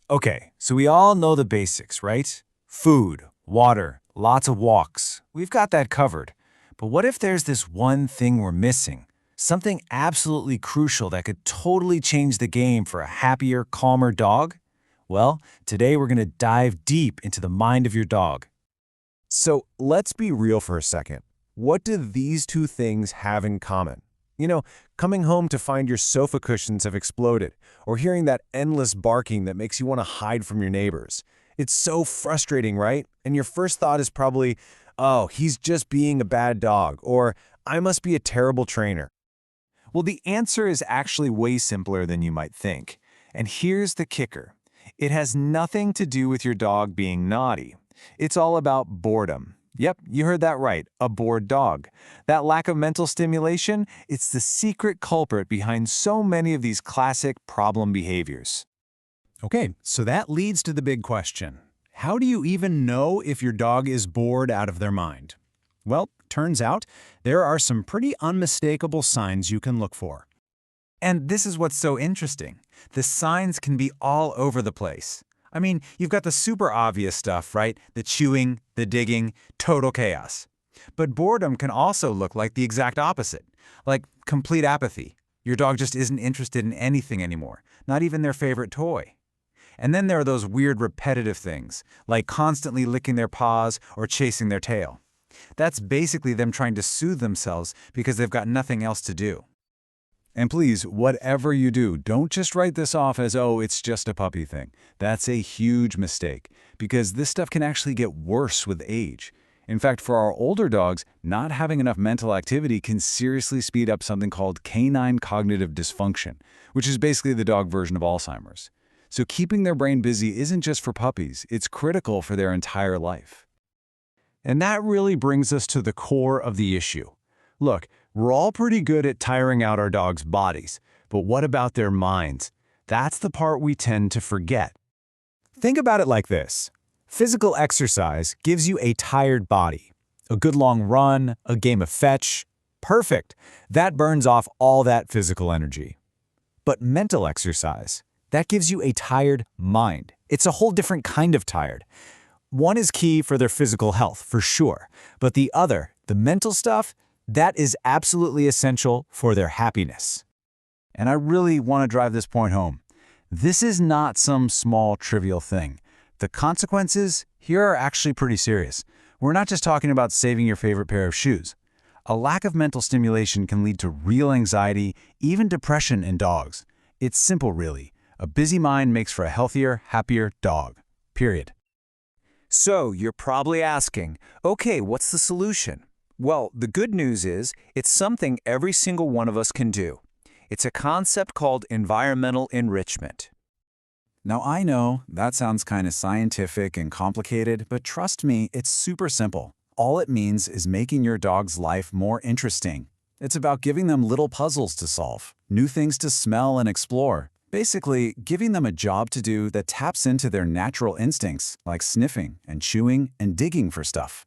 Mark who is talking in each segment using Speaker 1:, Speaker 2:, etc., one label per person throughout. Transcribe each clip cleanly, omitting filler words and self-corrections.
Speaker 1: Okay, so we all know the basics, right? Food, water, lots of walks. We've got that covered. But what if there's this one thing we're missing? Something absolutely crucial that could totally change the game for a happier, calmer dog? Well, today we're going to dive deep into the mind of your dog.
Speaker 2: So let's be real for a second. What do these two things have in common? You know, coming home to find your sofa cushions have exploded, or hearing that endless barking that makes you want to hide from your neighbors. It's so frustrating, right? And your first thought is probably, oh, he's just being a bad dog, or I must be a terrible trainer.
Speaker 1: Well, the answer is actually way simpler than you might think. And here's the kicker. It has nothing to do with your dog being naughty. It's all about boredom. Yep, you heard that right, a bored dog. That lack of mental stimulation, it's the secret culprit behind so many of these classic problem behaviors.
Speaker 3: Okay, so that leads to the big question. How do you even know if your dog is bored out of their mind? Well, turns out there are some pretty unmistakable signs you can look for.
Speaker 1: And this is what's so interesting. The signs can be all over the place. I mean, you've got the super obvious stuff, right? The chewing, the digging, total chaos. But boredom can also look like the exact opposite, like complete apathy. Your dog just isn't interested in anything anymore, not even their favorite toy. And then there are those weird repetitive things, like constantly licking their paws or chasing their tail. That's basically them trying to soothe themselves because they've got nothing else to do. And please, whatever you do, don't just write this off as, oh, it's just a puppy thing. That's a huge mistake, because this stuff can actually get worse with age. In fact, for our older dogs, not having enough mental activity can seriously speed up something called canine cognitive dysfunction, which is basically the dog version of Alzheimer's. So keeping their brain busy isn't just for puppies, it's critical for their entire life. And that really brings us to the core of the issue. Look, we're all pretty good at tiring out our dogs' bodies, but what about their minds? That's the part we tend to forget.
Speaker 2: Think about it like this. Physical exercise gives you a tired body. A good long run, a game of fetch. Perfect. That burns off all that physical energy. But mental exercise, that gives you a tired mind. It's a whole different kind of tired. One is key for their physical health, for sure, but the other, the mental stuff, that is absolutely essential for their happiness.
Speaker 1: And I really want to drive this point home. This is not some small, trivial thing. The consequences here are actually pretty serious. We're not just talking about saving your favorite pair of shoes. A lack of mental stimulation can lead to real anxiety, even depression in dogs. It's simple, really. A busy mind makes for a healthier, happier dog. Period.
Speaker 4: So, you're probably asking, okay, what's the solution? Well, the good news is it's something every single one of us can do. It's a concept called environmental enrichment.
Speaker 1: Now, I know that sounds kind of scientific and complicated, but trust me, it's super simple. All it means is making your dog's life more interesting. It's about giving them little puzzles to solve, new things to smell and explore. Basically, giving them a job to do that taps into their natural instincts, like sniffing and chewing and digging for stuff.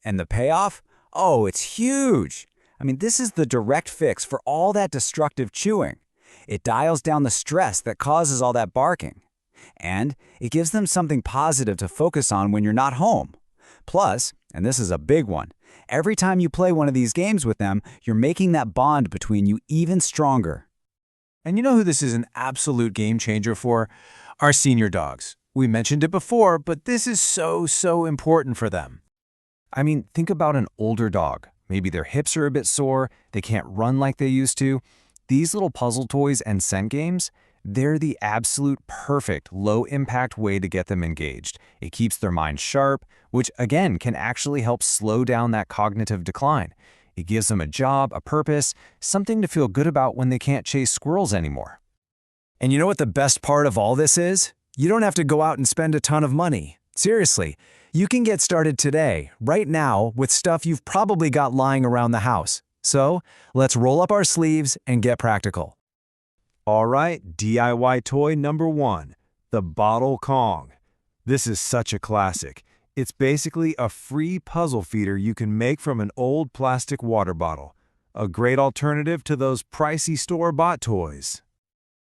Speaker 4: And the payoff? Oh, it's huge! I mean, this is the direct fix for all that destructive chewing. It dials down the stress that causes all that barking. And it gives them something positive to focus on when you're not home. Plus, and this is a big one, every time you play one of these games with them, you're making that bond between you even stronger.
Speaker 1: And you know who this is an absolute game changer for? Our senior dogs. We mentioned it before, but this is so important for them. I mean, think about an older dog. Maybe their hips are a bit sore, they can't run like they used to. These little puzzle toys and scent games, they're the absolute perfect low-impact way to get them engaged. It keeps their mind sharp, which again can actually help slow down that cognitive decline. It gives them a job, a purpose, something to feel good about when they can't chase squirrels anymore.
Speaker 2: And you know what the best part of all this is? You don't have to go out and spend a ton of money. Seriously, you can get started today, right now, with stuff you've probably got lying around the house. So, let's roll up our sleeves and get practical.
Speaker 5: All right, DIY toy number 1, the Bottle Kong. This is such a classic. It's basically a free puzzle feeder you can make from an old plastic water bottle. A great alternative to those pricey store-bought toys.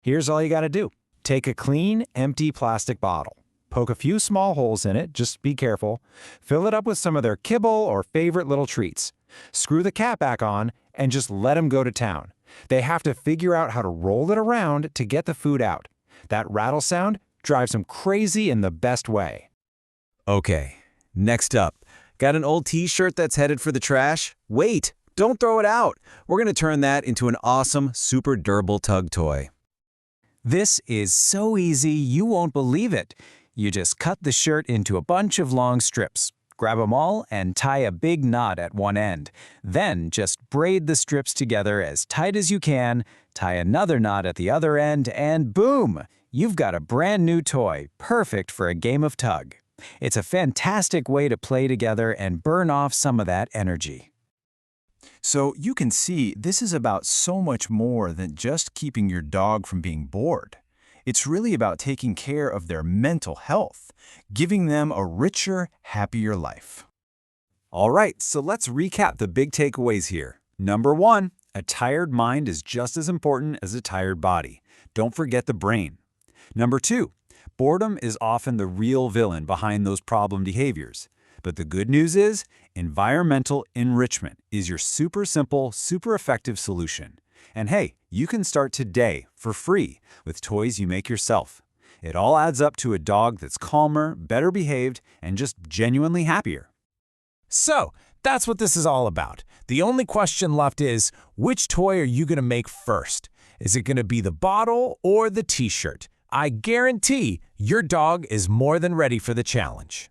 Speaker 2: Here's all you gotta do.
Speaker 3: Take a clean, empty plastic bottle. Poke a few small holes in it, just be careful. Fill it up with some of their kibble or favorite little treats. Screw the cap back on and just let them go to town. They have to figure out how to roll it around to get the food out. That rattle sound drives them crazy in the best way.
Speaker 2: Okay, next up. Got an old t-shirt that's headed for the trash? Wait, don't throw it out. We're going to turn that into an awesome, super durable tug toy.
Speaker 1: This is so easy you won't believe it. You just cut the shirt into a bunch of long strips. Grab them all and tie a big knot at one end. Then just braid the strips together as tight as you can, tie another knot at the other end, and boom! You've got a brand new toy, perfect for a game of tug. It's a fantastic way to play together and burn off some of that energy.
Speaker 2: So you can see this is about so much more than just keeping your dog from being bored. It's really about taking care of their mental health, giving them a richer, happier life.
Speaker 1: All right, so let's recap the big takeaways here. Number 1, a tired mind is just as important as a tired body. Don't forget the brain. Number 2, boredom is often the real villain behind those problem behaviors. But the good news is, environmental enrichment is your super simple, super effective solution. And hey, you can start today for free with toys you make yourself. It all adds up to a dog that's calmer, better behaved, and just genuinely happier.
Speaker 3: So, that's what this is all about. The only question left is, which toy are you going to make first? Is it going to be the bottle or the t-shirt? I guarantee your dog is more than ready for the challenge.